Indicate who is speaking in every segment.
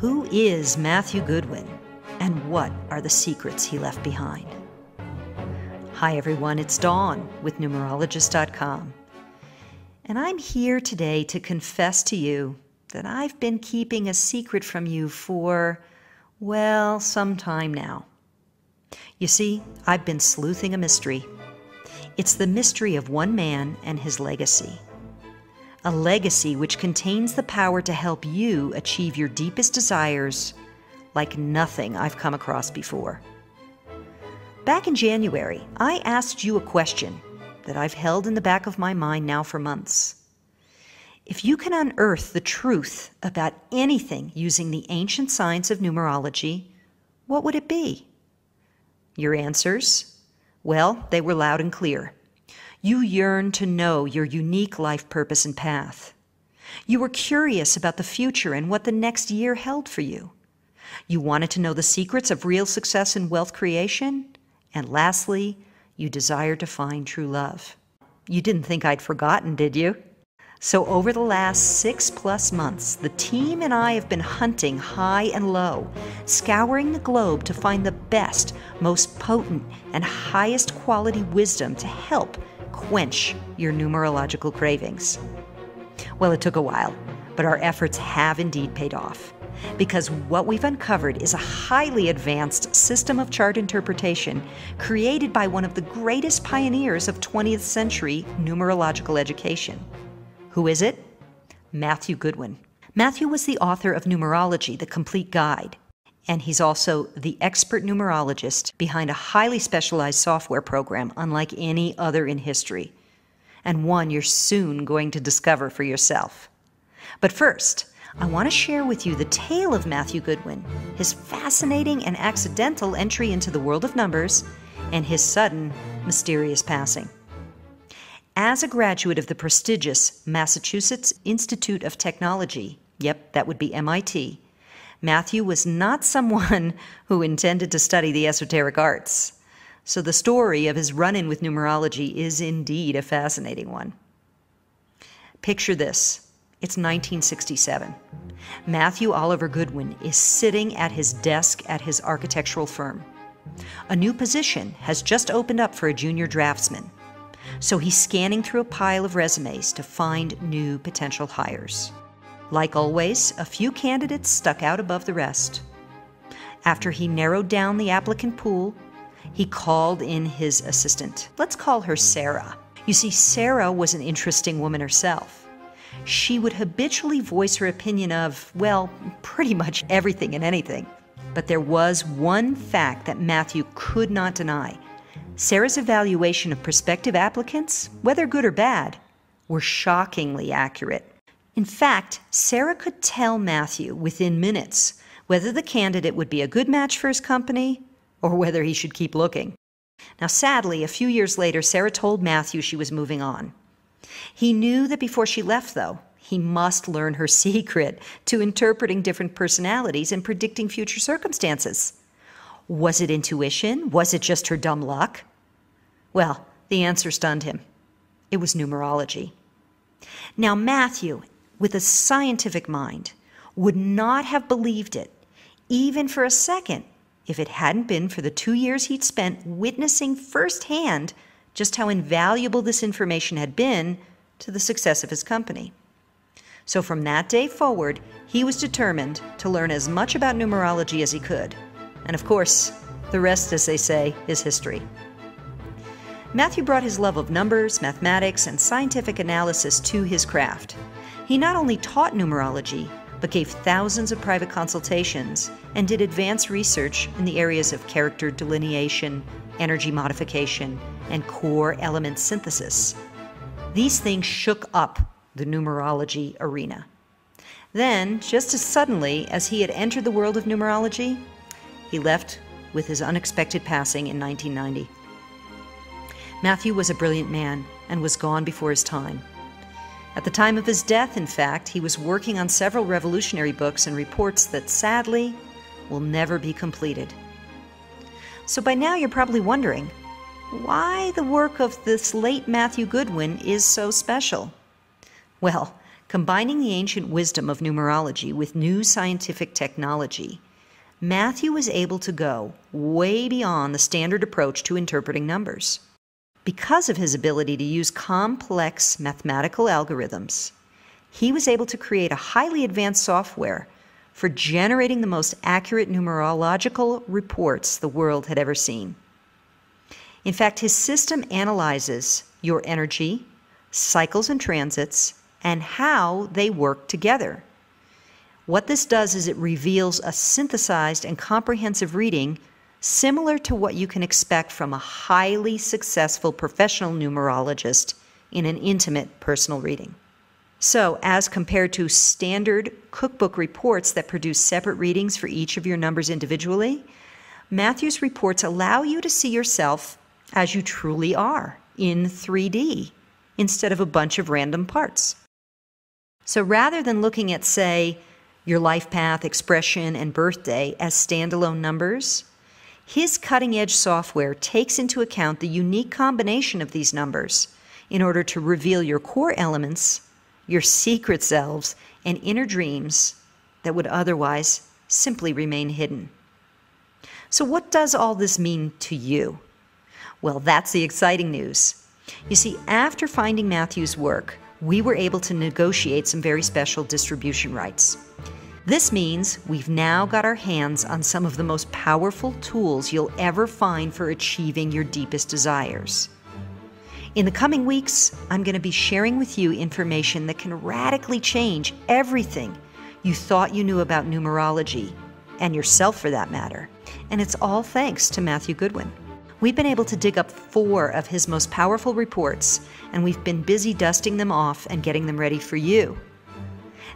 Speaker 1: Who is Matthew Goodwin, and what are the secrets he left behind? Hi everyone, it's Dawn with numerologist.com, and I'm here today to confess to you that I've been keeping a secret from you for, well, some time now. You see, I've been sleuthing a mystery. It's the mystery of one man and his legacy. A legacy which contains the power to help you achieve your deepest desires like nothing I've come across before. Back in January, I asked you a question that I've held in the back of my mind now for months. If you can unearth the truth about anything using the ancient science of numerology, what would it be? Your answers? Well, they were loud and clear. You yearned to know your unique life purpose and path. You were curious about the future and what the next year held for you. You wanted to know the secrets of real success and wealth creation. And lastly, you desired to find true love. You didn't think I'd forgotten, did you? So over the last 6+ months, the team and I have been hunting high and low, scouring the globe to find the best, most potent, and highest quality wisdom to help quench your numerological cravings. Well, it took a while, but our efforts have indeed paid off, because what we've uncovered is a highly advanced system of chart interpretation created by one of the greatest pioneers of 20th century numerological education. Who is it? Matthew Goodwin. Matthew was the author of Numerology, the Complete Guide, and he's also the expert numerologist behind a highly specialized software program unlike any other in history, and one you're soon going to discover for yourself. But first, I want to share with you the tale of Matthew Goodwin, his fascinating and accidental entry into the world of numbers, and his sudden, mysterious passing. As a graduate of the prestigious Massachusetts Institute of Technology, yep, that would be MIT, Matthew was not someone who intended to study the esoteric arts. So the story of his run-in with numerology is indeed a fascinating one. Picture this. It's 1967. Matthew Oliver Goodwin is sitting at his desk at his architectural firm. A new position has just opened up for a junior draftsman. So he's scanning through a pile of resumes to find new potential hires. Like always, a few candidates stuck out above the rest. After he narrowed down the applicant pool, he called in his assistant. Let's call her Sarah. You see, Sarah was an interesting woman herself. She would habitually voice her opinion of, well, pretty much everything and anything. But there was one fact that Matthew could not deny. Sarah's evaluation of prospective applicants, whether good or bad, were shockingly accurate. In fact, Sarah could tell Matthew within minutes whether the candidate would be a good match for his company or whether he should keep looking. Now, sadly, a few years later, Sarah told Matthew she was moving on. He knew that before she left, though, he must learn her secret to interpreting different personalities and predicting future circumstances. Was it intuition? Was it just her dumb luck? Well, the answer stunned him. It was numerology. Now, Matthew, with a scientific mind, would not have believed it, even for a second, if it hadn't been for the 2 years he'd spent witnessing firsthand just how invaluable this information had been to the success of his company. So from that day forward, he was determined to learn as much about numerology as he could. And of course, the rest, as they say, is history. Matthew brought his love of numbers, mathematics, and scientific analysis to his craft. He not only taught numerology, but gave thousands of private consultations and did advanced research in the areas of character delineation, energy modification, and core element synthesis. These things shook up the numerology arena. Then, just as suddenly as he had entered the world of numerology, he left with his unexpected passing in 1990. Matthew was a brilliant man and was gone before his time. At the time of his death, in fact, he was working on several revolutionary books and reports that, sadly, will never be completed. So by now you're probably wondering why the work of this late Matthew Goodwin is so special. Well, Combining the ancient wisdom of numerology with new scientific technology, Mathew was able to go way beyond the standard approach to interpreting numbers. Because of his ability to use complex mathematical algorithms, he was able to create a highly advanced software for generating the most accurate numerological reports the world had ever seen. In fact, his system analyzes your energy, cycles and transits, and how they work together. What this does is it reveals a synthesized and comprehensive reading similar to what you can expect from a highly successful professional numerologist in an intimate personal reading. So, as compared to standard cookbook reports that produce separate readings for each of your numbers individually, Mathew's reports allow you to see yourself as you truly are in 3D instead of a bunch of random parts. So rather than looking at, say, your life path, expression, and birthday as standalone numbers, his cutting-edge software takes into account the unique combination of these numbers in order to reveal your core elements, your secret selves, and inner dreams that would otherwise simply remain hidden. So what does all this mean to you? Well, that's the exciting news. You see, after finding Mathew's work, we were able to negotiate some very special distribution rights. This means we've now got our hands on some of the most powerful tools you'll ever find for achieving your deepest desires. In the coming weeks, I'm going to be sharing with you information that can radically change everything you thought you knew about numerology, and yourself for that matter. And it's all thanks to Mathew Goodwin. We've been able to dig up 4 of his most powerful reports, and we've been busy dusting them off and getting them ready for you.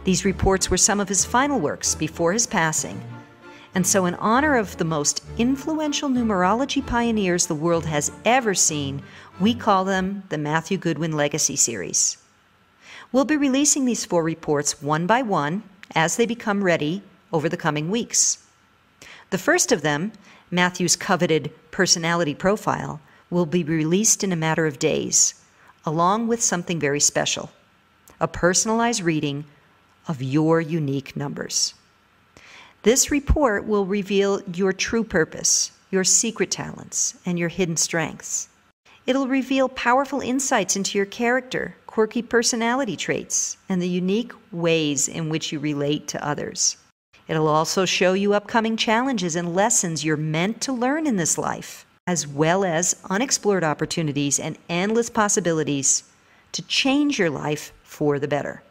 Speaker 1: These reports were some of his final works before his passing, and so in honor of the most influential numerology pioneers the world has ever seen, we call them the Mathew Goodwin Legacy Series. We'll be releasing these 4 reports one by one as they become ready over the coming weeks. The first of them, Mathew's coveted personality profile, will be released in a matter of days, along with something very special, a personalized reading of your unique numbers. This report will reveal your true purpose, your secret talents, and your hidden strengths. It'll reveal powerful insights into your character, quirky personality traits, and the unique ways in which you relate to others. It'll also show you upcoming challenges and lessons you're meant to learn in this life, as well as unexplored opportunities and endless possibilities to change your life for the better.